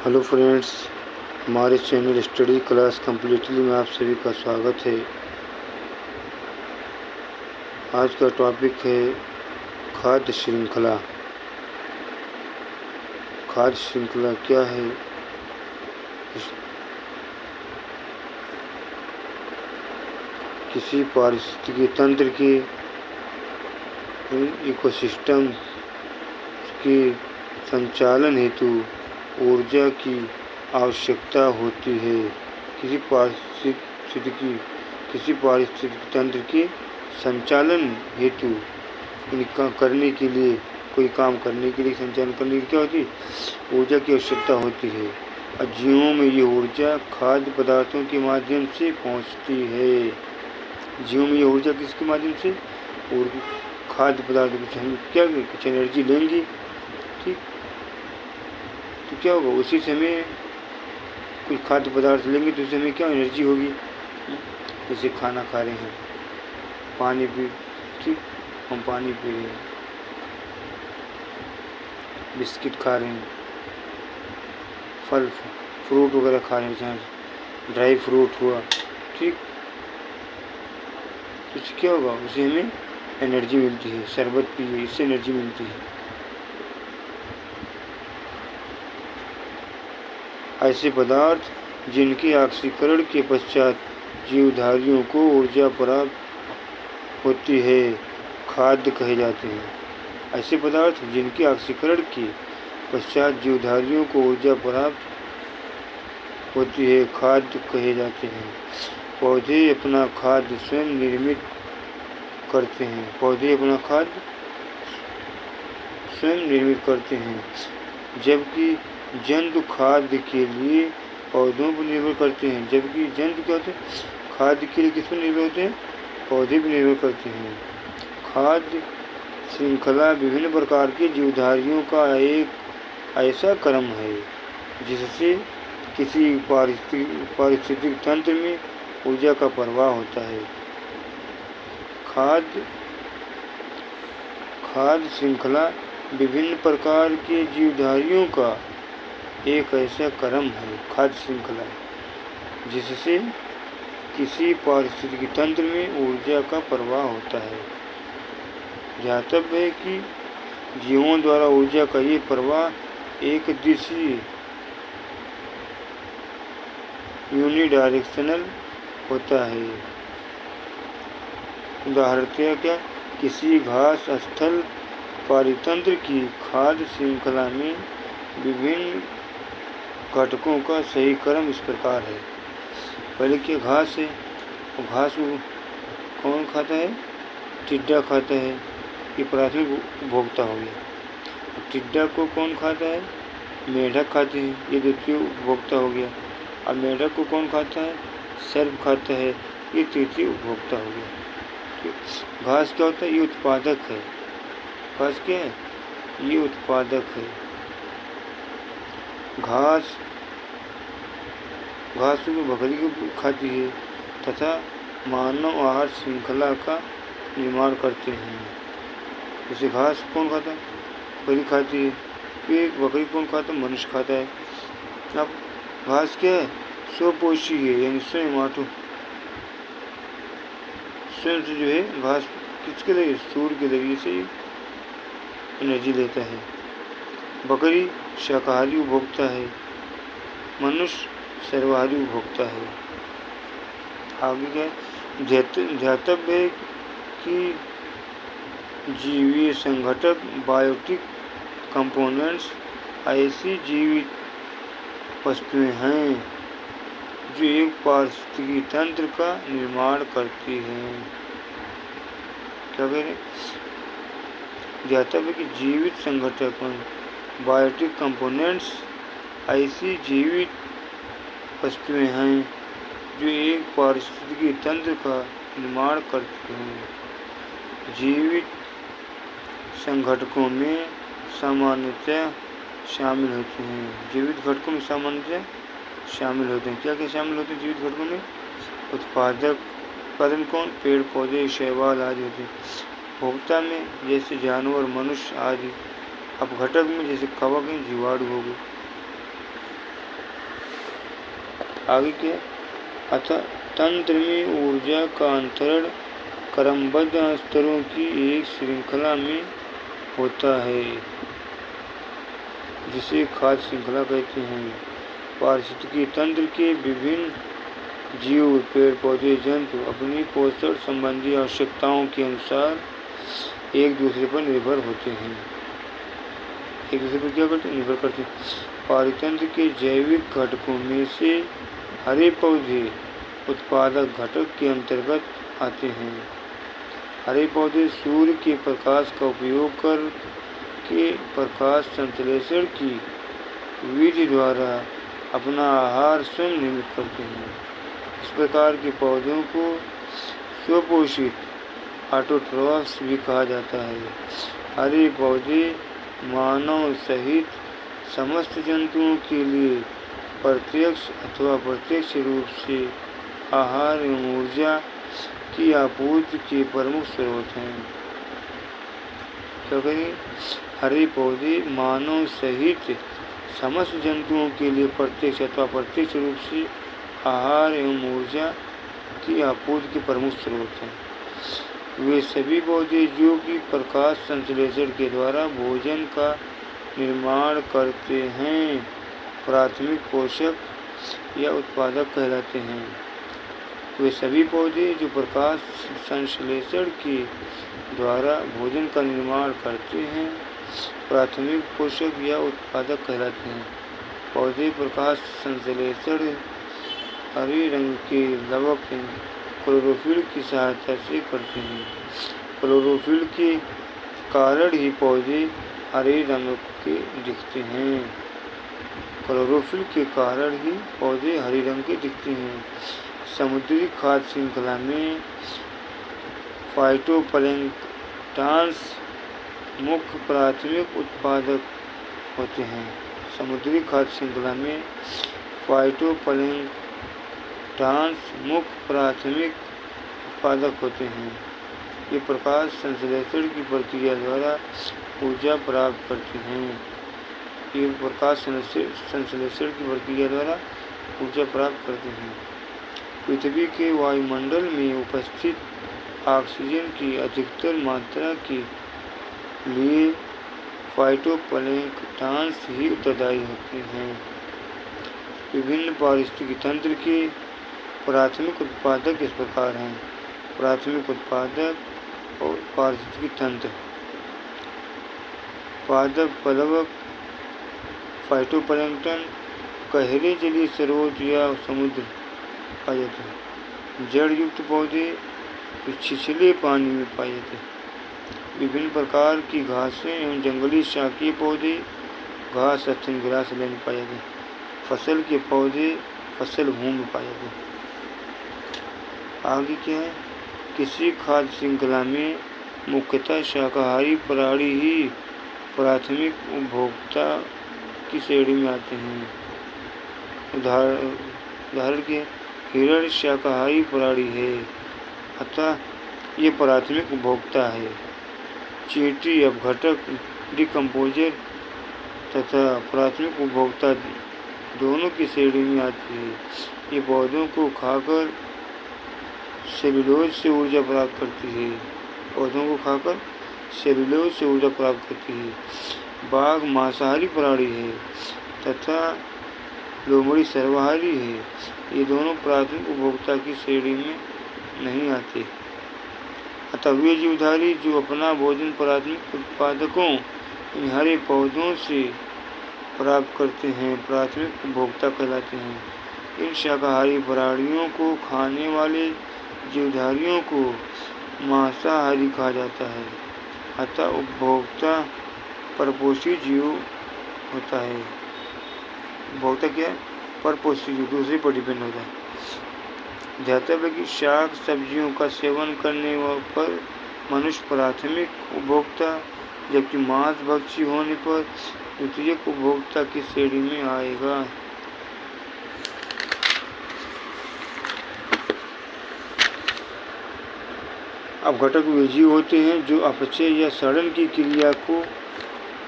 Hello friends, हमारे channel study class completely में आप सभी का स्वागत है। आज का टॉपिक है खाद्य श्रृंखला। खाद्य श्रृंखला क्या है? किसी पारिस्थितिकी तंत्र के इकोसिस्टम के संचालन हेतु ऊर्जा की आवश्यकता होती है। किसी पारिस्थितिकी तंत्र के संचालन हेतु करने के लिए, कोई काम करने के लिए, संचालन करने की क्या होती है? ऊर्जा की आवश्यकता होती है। और जीवों में ये ऊर्जा खाद्य पदार्थों के माध्यम से पहुंचती है। जीवों में ये ऊर्जा किसके माध्यम से? और खाद्य पदार्थों से हम क्या कुछ एनर्जी लेंगे, ठीक, तो क्या होगा? उसी से हमें कुछ खाद्य पदार्थ लेंगे तो उससे हमें क्या एनर्जी होगी। जैसे खाना खा रहे हैं, पानी पी, ठीक, हम पानी पी रहे हैं, बिस्किट खा रहे हैं, फल फ्रूट वगैरह खा रहे हैं, जहाँ ड्राई फ्रूट हुआ, ठीक, तो इससे क्या होगा? उससे हमें एनर्जी मिलती है। शरबत पिए, इससे एनर्जी मिलती है। ऐसे पदार्थ जिनके ऑक्सीकरण के पश्चात जीवधारियों को ऊर्जा प्राप्त होती है, खाद्य कहे जाते हैं। ऐसे पदार्थ जिनके ऑक्सीकरण के पश्चात जीवधारियों को ऊर्जा प्राप्त होती है, खाद्य कहे जाते हैं। पौधे अपना खाद्य स्वयं निर्मित करते हैं। पौधे अपना खाद्य स्वयं निर्मित करते हैं, जबकि जंतु खाद्य के लिए पौधों पर निर्भर करते हैं। जबकि जंतु क्या होते हैं? खाद्य के लिए किस पर निर्भर होते हैं? पौधे पर निर्भर करते हैं। खाद्य श्रृंखला विभिन्न प्रकार के जीवधारियों का एक ऐसा क्रम है जिससे किसी पारिस्थितिक तंत्र में ऊर्जा का प्रवाह होता है। खाद्य श्रृंखला विभिन्न प्रकार के जीवधारियों का एक ऐसा क्रम है, खाद्य श्रृंखला, जिससे किसी पारिस्थितिकी तंत्र में ऊर्जा का प्रवाह होता है। ध्यातव्य है कि जीवों द्वारा ऊर्जा का ये प्रवाह एक दिशीय यूनिडायरेक्शनल होता है। उदाहरणतः क्या? किसी घास स्थल पारितंत्र की खाद्य श्रृंखला में विभिन्न घटकों का सही क्रम इस प्रकार है। पहले क्या? घास है, और घास को कौन खाता है? टिड्डा खाता है, ये प्राथमिक उपभोक्ता हो गया। टिड्डा को कौन खाता है? मेढक खाते हैं, ये द्वितीय उपभोक्ता हो गया। और मेढक को कौन खाता है? सर्प खाता है, ये तृतीय उपभोक्ता हो गया। घास क्या होता है? ये उत्पादक है। घास क्या है? ये उत्पादक है। घास को बकरी को खाती है तथा मानव आहार श्रृंखला का निर्माण करते हैं। जैसे घास कौन खाता है? बकरी खाती है। फिर बकरी कौन खाता है? मनुष्य खाता है। अब घास क्या है? स्वपोषी है, यानी स्वयं से जो है घास किसके लिए? सूर्य के जरिए से एनर्जी लेता है। बकरी शाकाहारी उपभोक्ता है, मनुष्य सर्वाहारी उपभोक्ता है। आगे क्या? ध्यातव्य है कि जीवीय संघटक बायोटिक कंपोनेंट्स ऐसी जीवित वस्तुएं हैं जो एक पारिस्थितिकी तंत्र का निर्माण करती हैं। क्या कह रहे? ध्यातव्य कि जीवित संघटक बायोटिक कंपोनेंट्स ऐसी जीवित वस्तुएं हैं जो एक पारिस्थितिकी तंत्र का निर्माण करती हैं। जीवित संघटकों में सामान्यतः शामिल होते हैं। जीवित घटकों में सामान्यतः शामिल होते हैं। क्या क्या शामिल होते हैं जीवित घटकों में? उत्पादन कौन? पेड़ पौधे, शैवाल आदि होते हैं। उपभोक्ता में जैसे जानवर, मनुष्य आदि। अपघटक में जैसे कवक, जीवाणु हो गए। आगे क्या, अतः तंत्र में ऊर्जा का अंतरण क्रमबद्ध स्तरों की एक श्रृंखला में होता है, जिसे खाद्य श्रृंखला कहते हैं। पारिस्थितिकी तंत्र के विभिन्न जीव, पेड़ पौधे, जंतु अपनी पोषण संबंधी आवश्यकताओं के अनुसार एक दूसरे पर निर्भर होते हैं। एक दूसरे पर क्या करते हैं? निर्भर करते हैं। पारितंत्र के जैविक घटकों में से हरे पौधे उत्पादक घटक के अंतर्गत आते हैं। हरे पौधे सूर्य के प्रकाश का उपयोग कर के प्रकाश संश्लेषण की विधि द्वारा अपना आहार स्वयं निर्मित करते हैं। इस प्रकार के पौधों को स्वपोषित ऑटोट्रॉफ्स भी कहा जाता है। हरे पौधे मानव सहित समस्त जंतुओं के लिए प्रत्यक्ष अथवा अप्रत्यक्ष रूप से आहार एवं ऊर्जा की आपूर्ति के प्रमुख स्रोत हैं। क्या करें? हरे पौधे मानव सहित समस्त जंतुओं के लिए प्रत्यक्ष अथवा अप्रत्यक्ष रूप से आहार एवं ऊर्जा की आपूर्ति के प्रमुख स्रोत हैं। वे सभी पौधे जो कि प्रकाश संश्लेषण के द्वारा भोजन का निर्माण करते हैं, प्राथमिक पोषक या उत्पादक कहलाते हैं। वे सभी पौधे जो प्रकाश संश्लेषण के द्वारा भोजन का निर्माण करते हैं, प्राथमिक पोषक या उत्पादक कहलाते हैं। पौधे प्रकाश संश्लेषण हरे रंग के लवक क्लोरोफिल की सहायता से करते हैं। क्लोरोफिल के कारण ही पौधे हरे रंग के दिखते हैं। क्लोरोफिल के कारण ही पौधे हरे रंग के दिखते हैं। समुद्री खाद्य श्रृंखला में फाइटोप्लैंक्टन्स मुख्य प्राथमिक उत्पादक होते हैं। समुद्री खाद्य श्रृंखला में फाइटोप्लैंक्टन्स मुख्य प्राथमिक उत्पादक होते हैं। ये प्रकाश संश्लेषण की प्रक्रिया द्वारा ऊर्जा प्राप्त करते हैं। ये प्रकाश संश्लेषण की प्रक्रिया द्वारा ऊर्जा प्राप्त करते हैं। पृथ्वी के वायुमंडल में उपस्थित ऑक्सीजन की अधिकतर मात्रा के लिए फाइटोप्लैंक्टन्स ही उत्तरदायी होते हैं। विभिन्न पारिस्थितिकी तंत्र के प्राथमिक उत्पादक इस प्रकार हैं। प्राथमिक उत्पादक और पारिस्थितिकी तंत्र। पादप प्लवक फाइटोप्लैंक्टन गहरे जलीय स्रोत या समुद्र पाए जाते हैं। जड़ युक्त पौधे छिछले पानी में पाए जाते हैं। विभिन्न प्रकार की घासें एवं जंगली शाकीय पौधे घास स्थल ग्रास लैंड में पाए जाते हैं। फसल के पौधे फसल भूमि में पाए जाते हैं। आगे क्या है? किसी खाद्य श्रृंखला में मुख्यतः शाकाहारी प्राणी ही प्राथमिक उपभोक्ता की श्रेणी में आते हैं। उदाहरण के हिरण शाकाहारी प्राणी है, अतः ये प्राथमिक उपभोक्ता है। चींटी अपघटक डिकम्पोजर तथा प्राथमिक उपभोक्ता दोनों की श्रेणी में आती है। ये पौधों को खाकर सेलुलोज से ऊर्जा प्राप्त करती है। पौधों को खाकर सेलुलोज से ऊर्जा प्राप्त करती है। बाघ मांसाहारी प्राणी है तथा लोमड़ी सर्वाहारी है। ये दोनों प्राथमिक उपभोक्ता की श्रेणी में नहीं आते। अतः वे जीवधारी जो अपना भोजन प्राथमिक उत्पादकों इन हरे पौधों से प्राप्त करते हैं, प्राथमिक उपभोक्ता कहलाते हैं। इन शाकाहारी प्राणियों को खाने वाले जीवधारियों को मांसाहारी कहा जाता है। अतः उपभोक्ता परपोषी जीव होता है। उपभोक्ता क्या है? परपोषी जीव, दूसरे पर डिपेंड होता है। ध्यातव्य कि शाक सब्जियों का सेवन करने पर मनुष्य प्राथमिक उपभोक्ता, जबकि मांस भक्षी होने पर द्वितीयक उपभोक्ता की श्रेणी में आएगा। अपघटक वे जीव होते हैं जो अपचय या सड़न की क्रिया को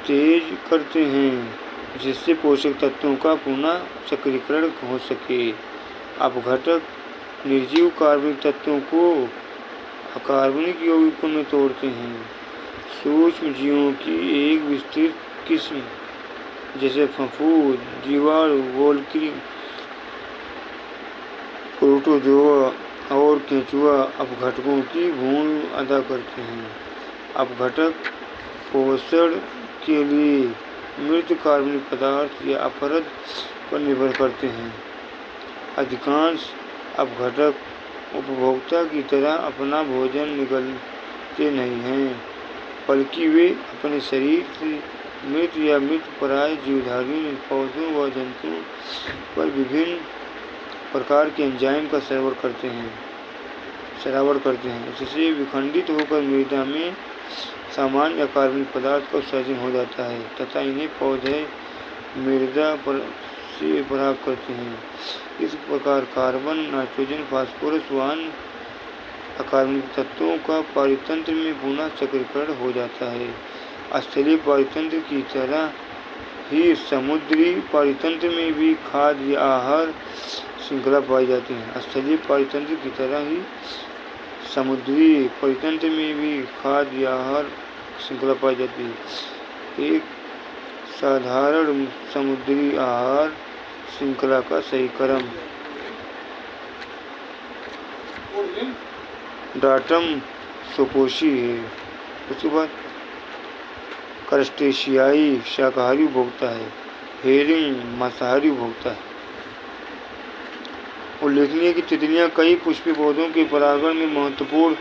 तेज करते हैं, जिससे पोषक तत्वों का पुनः चक्रीकरण हो सके। अपघटक निर्जीव कार्बनिक तत्वों को अकार्बनिक यौगिकों में तोड़ते हैं। सूक्ष्म जीवों की एक विस्तृत किस्म जैसे फफूंद, जीवाणु, वोल्क्री, प्रोटोजोआ और केंचुआ अपघटकों की भूमिका अदा करते हैं। अपघटक पोषण के लिए मृत कार्बनिक पदार्थ या अपरद पर निर्भर करते हैं। अधिकांश अपघटक उपभोक्ता की तरह अपना भोजन निगलते नहीं हैं, बल्कि वे अपने शरीर से मृत या मृतप्राय जीवधारियों पौधों व जंतुओं पर विभिन्न प्रकार के एंजाइम का सरावण करते हैं, जिससे विखंडित होकर मृदा में सामान्य अकार्बनिक पदार्थ का उत्सर्जन हो जाता है तथा इन्हें पौधे मृदा से प्राप्त करते हैं। इस प्रकार कार्बन, नाइट्रोजन, फास्फोरस व अन्य अकार्बनिक तत्वों का पारितंत्र में पुनः चक्रीकरण हो जाता है। स्थलीय पारितंत्र की तरह ही समुद्री पारितंत्र में भी खाद्य या आहार श्रृंखला पाई जाती है। स्थलीय पारितंत्र की तरह ही समुद्री पारितंत्र में भी खाद्य या आहार श्रृंखला पाई जाती है। एक साधारण समुद्री आहार श्रृंखला का सही क्रम डाटम सुपोशी है। उसके बाद क्रस्टेशियाई शाकाहारी उपभोक्ता है। हेरिंग मांसाहारी उपभोक्ता है। उल्लेखनीय है कि तितलियां कई पुष्पीय पौधों के परागण में महत्वपूर्ण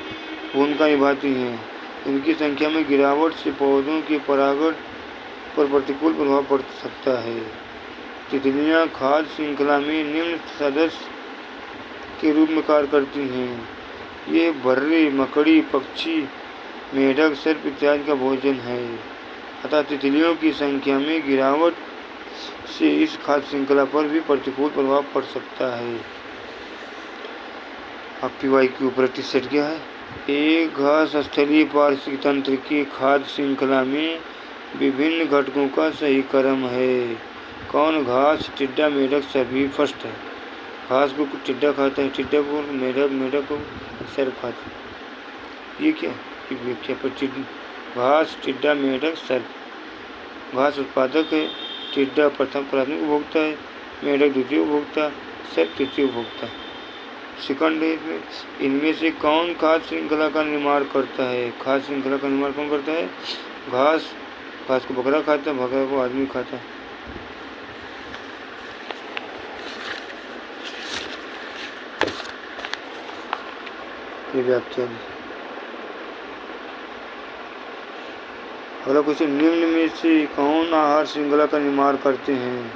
भूमिका निभाती हैं। इनकी संख्या में गिरावट से पौधों के परागण पर प्रतिकूल प्रभाव पड़ सकता है। तितलियां खाद्य श्रृंखला में निम्न सदस्य के रूप में कार्य करती हैं। ये भर्रे, मकड़ी, पक्षी, मेढक, सर्प इत्यादि का भोजन है। अतः तितलियों की संख्या में गिरावट से इस खाद्य श्रृंखला पर भी प्रतिकूल प्रभाव पड़ सकता है। अब PYQ प्रतिशत क्या है? एक घास स्थलीय पारिस्थितिक तंत्र की खाद्य श्रृंखला में विभिन्न घटकों का सही क्रम है। कौन? घास, टिड्डा, मेढक सभी फर्स्ट है। घास को टिड्डा खाता है, टिड्डा को मेढक, मेढक को सर्प खाता है। ये क्या है? व्याख्या पर घास, टिड्डा, मेढक, सर्प। घास उत्पादक है, टिड्डा प्राथमिक उपभोक्ता है, मेढक द्वितीय उपभोक्ता, सर्प तृतीय उपभोक्ता। सेकंड है इसमें, इनमें से कौन खाद्य श्रृंखला का निर्माण करता है? खाद्य श्रृंखला का निर्माण कौन करता है? घास। घास को बकरा खाता है, बकरा को आदमी खाता है। ये व्याख्या। अगला क्वेश्चन, निम्न में से कौन आहार श्रृंखला का निर्माण करते हैं?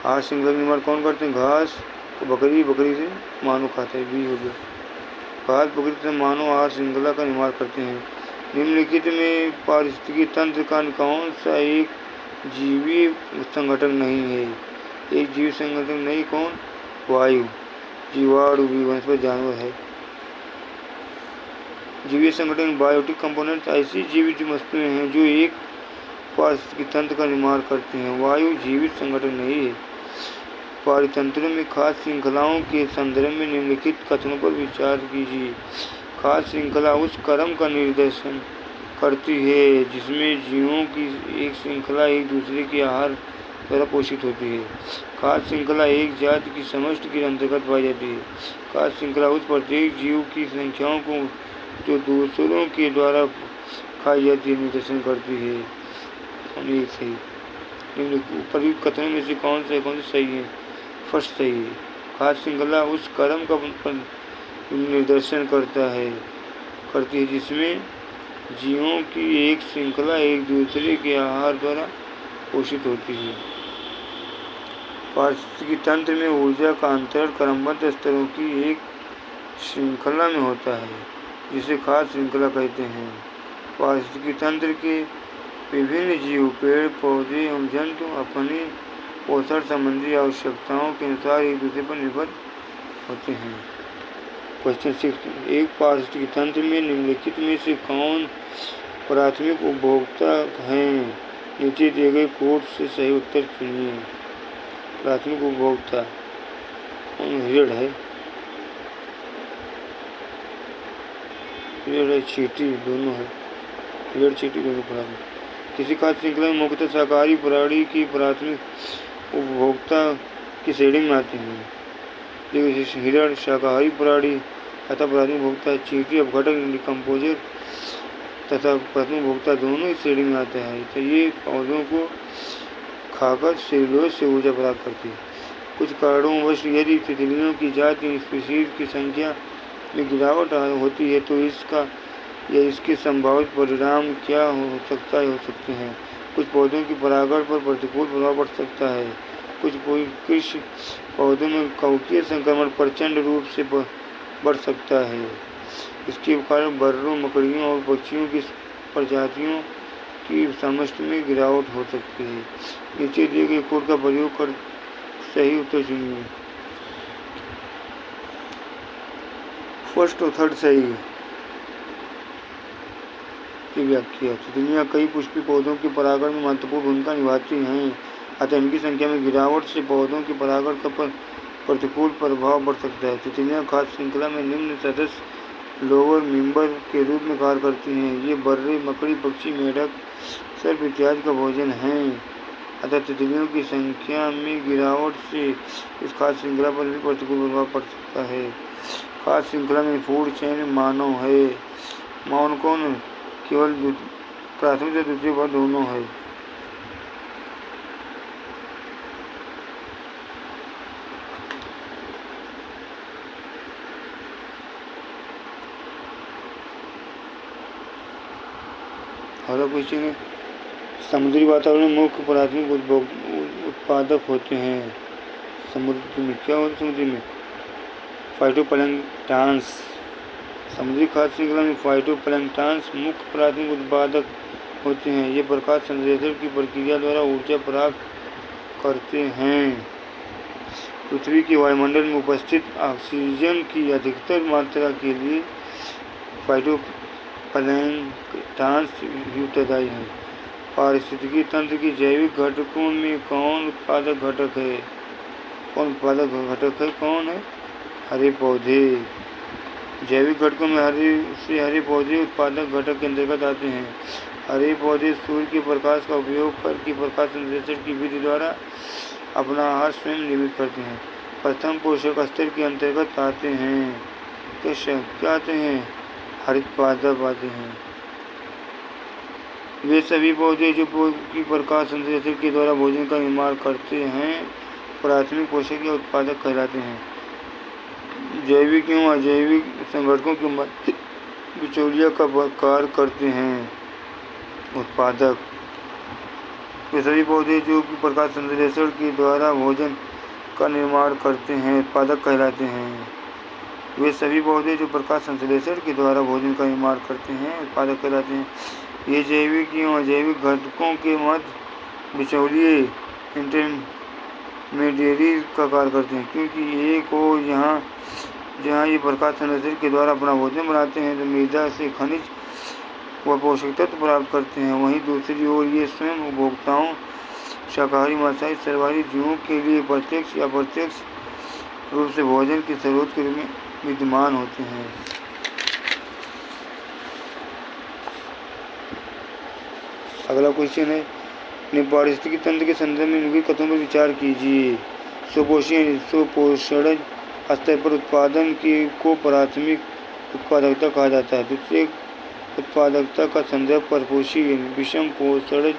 आहार श्रृंखला का निर्माण कौन करते हैं? घास को बकरी, बकरी से मानव खाते हैं। बी हो गया। घास, बकरी से मानव आहार श्रृंखला का निर्माण करते हैं। निम्नलिखित में पारिस्थितिकी तंत्र का कौन सा एक जीवी संगठन नहीं है? एक जीवी संगठन नहीं, कौन? वायु। जीवाणु भी वनस्पति जानवर है। जीवीय संगठन बायोटिक कंपोनेंट्स ऐसी जीवित वस्तुएं हैं जो एक पारिस्थितिकी तंत्र का निर्माण करती हैं। वायु जीवित संगठन नहीं है। पारितंत्र में खाद्य श्रृंखलाओं के संदर्भ में निम्नलिखित कथनों पर विचार कीजिए। खाद्य श्रृंखला उस क्रम का निर्देशन करती है जिसमें जीवों की एक श्रृंखला एक दूसरे के आहार द्वारा पोषित होती है। खाद्य श्रृंखला एक जाति की समष्टि के अंतर्गत पाई जाती है। खाद्य श्रृंखला उस प्रत्येक जीव की संख्याओं को जो दूसरों के द्वारा खाई जाती है निर्देशन करती है। सही। निम्नलिखित कथनों में से कौन सा सही है? फर्स्ट सही है। खाद्य श्रृंखला उस क्रम का निर्देशन करती है जिसमें जीवों की एक श्रृंखला एक दूसरे के आहार द्वारा पोषित होती है। पारिस्थितिकी तंत्र में ऊर्जा का अंतरण क्रमबद्ध स्तरों की एक श्रृंखला में होता है जिसे खाद्य श्रृंखला कहते हैं। पारिस्थितिकी तंत्र के विभिन्न जीव, पेड़, पौधे एवं जंतु अपनी पोषण संबंधी आवश्यकताओं के अनुसार एक दूसरे पर निर्भर होते हैं। क्वेश्चन 6, एक पारिस्थितिकी तंत्र में निम्नलिखित में से कौन प्राथमिक उपभोक्ता हैं? नीचे दिए गए कोड से सही उत्तर चुनिए। प्राथमिक उपभोक्ता हिरड़ है, चींटी दोनों है, हिरड़ चींटी दोनों प्राथमिक। किसी खाद्य श्रृंखला में मुख्यतः शाकाहारी प्राणी की प्राथमिक उपभोक्ता की श्रेणी में आते हैं। जैसे हिरड़ शाकाहारी प्राणी तथा प्राथमिक उपभोक्ता, चींटी अपघटक डिकम्पोजर तथा प्राथमिक उपभोक्ता दोनों इस श्रेणी में आते हैं। तो ये पौधों को खाकर सेलुलोज से ऊर्जा प्राप्त करती है। कुछ कारणोंवश यदि तितलियों की जाति स्पीशीज की संख्या में गिरावट होती है तो इसका या इसके संभावित परिणाम क्या हो सकते हैं। कुछ पौधों की परागण पर प्रतिकूल प्रभाव पड़ सकता है। कुछ पौधों में कवकीय संक्रमण प्रचंड रूप से बढ़ सकता है। इसके कारण बर्रों, मकड़ियों और पक्षियों की प्रजातियों की समष्टि में गिरावट हो सकती है। नीचे दिए गए कोड का प्रयोग कर सही उत्तर चुनिए। फर्स्ट और थर्ड सही की व्याख्या। तितलियां कई पुष्पी पौधों के परागण में महत्वपूर्ण भूमिका निभाती हैं, अतः इनकी संख्या में गिरावट से पौधों के परागण पर प्रतिकूल प्रभाव पड़ सकता है। तितलियां खाद्य श्रृंखला में निम्न सदस्य लोअर मेंबर के रूप में कार्य करती हैं। ये बर्रे, मकड़ी, पक्षी, मेढक, सर्प इत्यादि का भोजन हैं, अतः तितलियों की संख्या में गिरावट से इस खाद्य श्रृंखला पर भी प्रतिकूल प्रभाव पड़ सकता है। खाद्य श्रृंखला में फूड चेन मानव है। मानव कौन? केवल प्राथमिक या द्वितीय पद दोनों है। अगला क्वेश्चन है, समुद्री वातावरण में मुख्य प्राथमिक उत्पादक होते हैं। समुद्र में क्या होता है? समुद्र में फाइटोप्लैंक्टन्स। समुद्री खाद्य श्रृंखला में फाइटोप्लैंक्टन्स मुख्य प्राथमिक उत्पादक होते हैं। ये प्रकाश संश्लेषण की प्रक्रिया द्वारा ऊर्जा प्राप्त करते हैं। पृथ्वी के वायुमंडल में उपस्थित ऑक्सीजन की अधिकतर मात्रा के लिए फाइटोप्लैंक्टन्स ही उत्तरदायी हैं। पारिस्थितिकी तंत्र की जैविक घटकों में कौन उत्पादक घटक है? कौन उत्पादक घटक है? कौन है? हरे पौधे। जैविक घटकों में हरे पौधे उत्पादक घटक के अंतर्गत आते हैं। हरे पौधे सूर्य के प्रकाश का उपयोग करके प्रकाश संश्लेषण की विधि द्वारा अपना आहार स्वयं निर्मित करते हैं। प्रथम पोषक स्तर के अंतर्गत आते हैं। क्या आते हैं? हरित पादप आते हैं। वे सभी पौधे जो की प्रकाश संश्लेषण के द्वारा भोजन का निर्माण करते हैं प्राथमिक पोषक या उत्पादक कहलाते हैं। जैविक एवं अजैविक संगठनों के मध्य बिचौलिया का कार्य करते हैं उत्पादक। वे सभी पौधे जो कि प्रकाश संश्लेषण के द्वारा भोजन का निर्माण करते हैं उत्पादक कहलाते हैं। वे सभी पौधे जो प्रकाश संश्लेषण के द्वारा भोजन का निर्माण करते हैं उत्पादक कहलाते हैं। ये जैविक एवं अजैविक घटकों के मध्य बिचौलिए इंटरमीडिएरी का कार्य करते हैं, क्योंकि एक और जहाँ ये प्रकाश संश्लेषण के द्वारा अपना भोजन बनाते हैं तो मृदा से खनिज व पोषक तत्व प्राप्त करते हैं, वहीं दूसरी ओर ये स्वयं उपभोक्ताओं शाकाहारी, मांसाहारी, सर्वाहारी जीवों के लिए प्रत्यक्ष या अप्रत्यक्ष रूप से भोजन के स्रोत के रूप में विद्यमान होते हैं। अगला क्वेश्चन है, पारिस्थितिकी तंत्र के संदर्भ में निम्नलिखित कथनों पर विचार कीजिए। सुपोषण स्तर पर उत्पादन को प्राथमिक उत्पादकता कहा जाता है। द्वितीय उत्पादकता का संदर्भ परपोषी विषम पोषण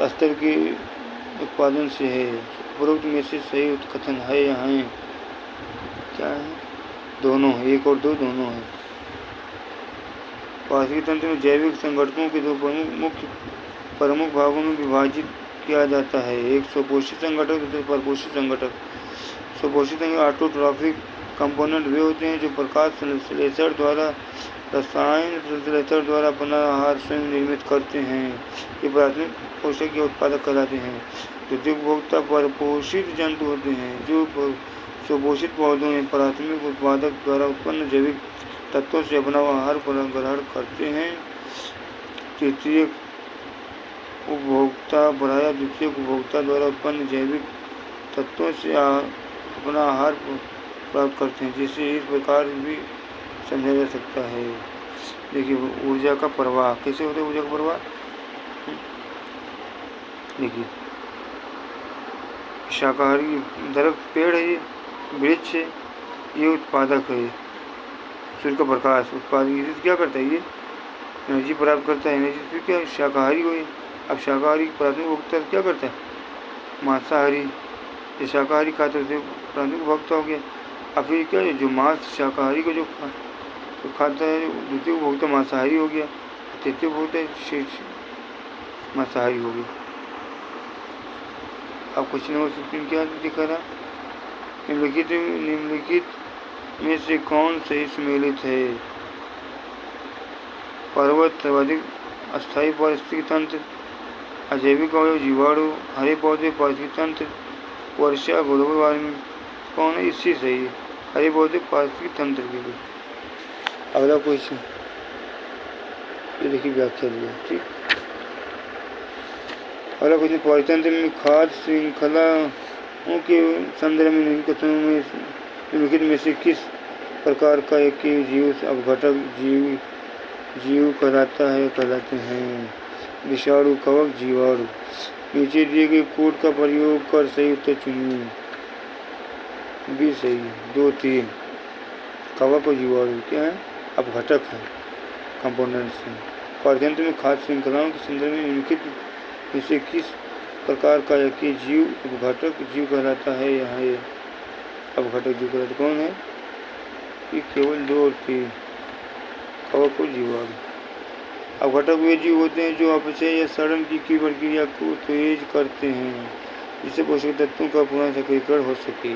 स्तर के उत्पादन से है। उपरोक्त में से सही कथन है या हैं? क्या है? दोनों है। एक और दो दोनों है। पारिस्थितिकी तंत्र में जैविक संगठनों के दो प्रमुख भागों में विभाजित किया जाता है, एक स्वपोषी संगठक, दूसरा परपोषी संगठक। स्वपोषी संगठक ऑटोट्रॉफिक कंपोनेंट वे होते हैं जो प्रकाश संश्लेषण द्वारा रसायन संश्लेषण द्वारा अपना आहार स्वयं निर्मित करते हैं। ये प्राथमिक पोषक या उत्पादक कहलाते हैं। द्वितीय उपभोक्ता परपोषित जंतु होते हैं जो स्वपोषित पौधों में प्राथमिक उत्पादक द्वारा उत्पन्न जैविक तत्वों से अपना आहार ग्रहण करते हैं। तृतीय उपभोक्ता प्रायः द्वितीय उपभोक्ता द्वारा उत्पन्न जैविक तत्वों से अपना आहार प्राप्त करते हैं, जिसे इस प्रकार भी समझा जा सकता है। देखिए ऊर्जा का प्रवाह कैसे होता है, ऊर्जा का प्रवाह देखिए शाकाहारी दरख्त पेड़ है, ये वृक्ष है, ये उत्पादक है, सूर्य का प्रकाश उत्पादक क्या करता है, ये एनर्जी प्राप्त करता है। एनर्जी फिर क्या शाकाहारी हो, अब शाकाहारी प्राथमिक उपभोक्ता क्या करता है, मांसाहारी, ये शाकाहारी खाते थे प्राथमिक उपभोक्ता हो गया। अब फिर क्या है, जो मांस शाकाहारी को जो खाता है द्वितीय उपभोक्ता मांसाहारी हो गया, तृतीय उपभोक्ता मांसाहारी हो गया। अब क्वेश्चन नंबर 15 क्या दिखा रहा, निम्नलिखित में से कौन सही सम्मिलित है। पर्वत सर्वाधिक अस्थायी पारिस्थितिक तंत्र, अजैविक अवयव जीवाणु, हरे पौधे पारिस्थितिक तंत्र, वर्षा ग्लोबल वार्मिंग। कौन है, इससे सही है हरे पौधे पारिस्थितिक तंत्र के लिए। अगला क्वेश्चन ये देखिए व्याख्या दिया, ठीक। अगला क्वेश्चन, पारितंत्र में खाद्य श्रृंखलाओं के संदर्भ में निम्नलिखित में से किस प्रकार का एक जीव अपघटक जीव कहलाते हैं। विषाणु, कवक, जीवाणु। नीचे दिए गए कोड का प्रयोग कर सही उत्तर चुनिए। भी सही है, 2, 3। कवक और जीवाणु क्या है, अपघटक है, कंपोनेंट्स हैं। पारितंत्र में खाद्य श्रृंखलाओं के संदर्भ में निम्नलिखित में से किस प्रकार का एक जीव अपघटक जीव कहलाता है। यहाँ ये अपघटक जीव कहलाता कौन है, ये केवल 2 और 3, कवक और जीवाणु। अपघटक वे जीव होते हैं जो अपचय या सड़न की प्रक्रिया को तेज करते हैं, जिससे पोषक तत्वों का पुनः सक्रियकरण हो सके।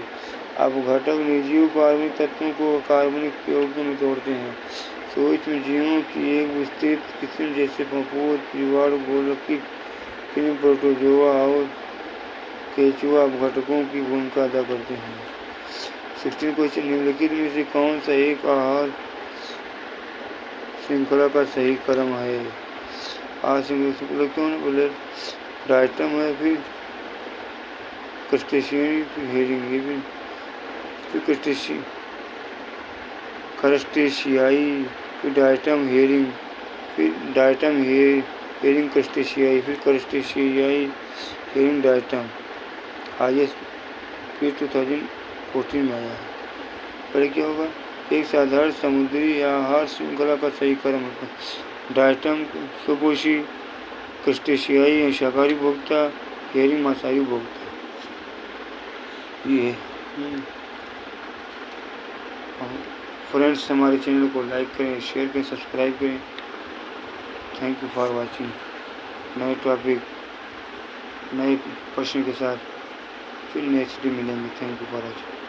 अपघटक निर्जीव कार्बनिक तत्वों को कार्बनिक यौगिकों में तोड़ते हैं। सूक्ष्म जीवों की एक विस्तृत किस्म जैसे फफूंद, जीवाणु, गोलकी, फिल्म, प्रोटोजोआ और केंचुआ अपघटकों की भूमिका अदा करते हैं। 16 क्वेश्चन, निम्नलिखित में से कौन सा एक आहार श्रृंखला का सही क्रम है। आहार श्रृंखला क्यों ना बोले, डायटम है, फिर क्रस्टेशियन, फिर हेरिंग, फिर क्रस्टेशियाई, फिर डायटम हेरिंग, फिर डायटम हेरिंग क्रस्टेशियाई, फिर क्रस्टेशियाई हेरिंग डायटम। हाईएस्ट फिर 2014 में आया है। पहले क्या होगा, एक साधारण समुद्री आहार श्रृंखला का सही क्रम होता है। डायटम स्वपोषी, क्रस्टेशियाई शाकाहारी उपभोक्ता, हेरिंग मांसाहारी उपभोक्ता। ये फ्रेंड्स, हमारे चैनल को लाइक करें, शेयर करें, सब्सक्राइब करें। Thank you for watching. नए टॉपिक नए प्रश्न के साथ फिर नेक्स्ट डे मिलेंगे। Thank you for watching.